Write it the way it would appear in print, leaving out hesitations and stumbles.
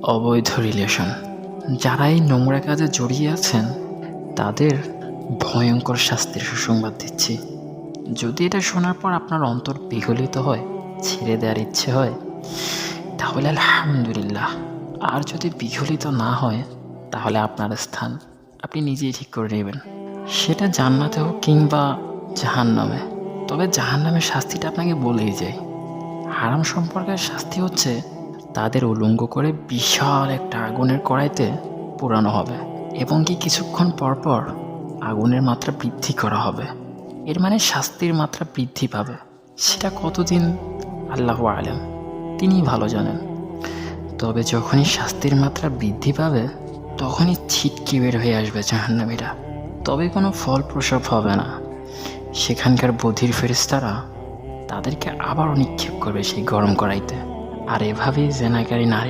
অবৈধ রিলেশন। যারা এই নোংরা কাজে জড়িয়ে আছেন তাদের ভয়ঙ্কর শাস্তির সুসংবাদ দিচ্ছি। যদি এটা শোনার পর আপনার অন্তর বিগলিত হয়, ছেড়ে দেওয়ার ইচ্ছে হয়, তাহলে আলহামদুলিল্লাহ। আর যদি বিগলিত না হয় তাহলে আপনার স্থান আপনি নিজেই ঠিক করে নেবেন, সেটা জান্নাতে হোক কিংবা জাহান্নামে। তবে জাহান্নামের শাস্তিটা আপনাকে বলেই যাই, হারাম সম্পর্কের শাস্তি হচ্ছে তাদের উলঙ্গ করে বিশাল একটা আগুনের কড়াইতে পোড়ানো হবে এবং কি কিছুক্ষণ পর পর আগুনের মাত্রা বৃদ্ধি করা হবে। এর মানে শাস্তির মাত্রা বৃদ্ধি পাবে। সেটা কতদিন আল্লাহু আলেম, তিনিই ভালো জানেন। তবে যখনই শাস্তির মাত্রা বৃদ্ধি পাবে তখনই ছিটকে বের হয়ে আসবে জাহান্নামীরা। তবে কোনো ফল প্রসব হবে না। সেখানকার বধির ফেরেশতারা তাদেরকে আবারও নিক্ষেপ করবে সেই গরম কড়াইতে। আর এভাবেই জেনাকারী নারী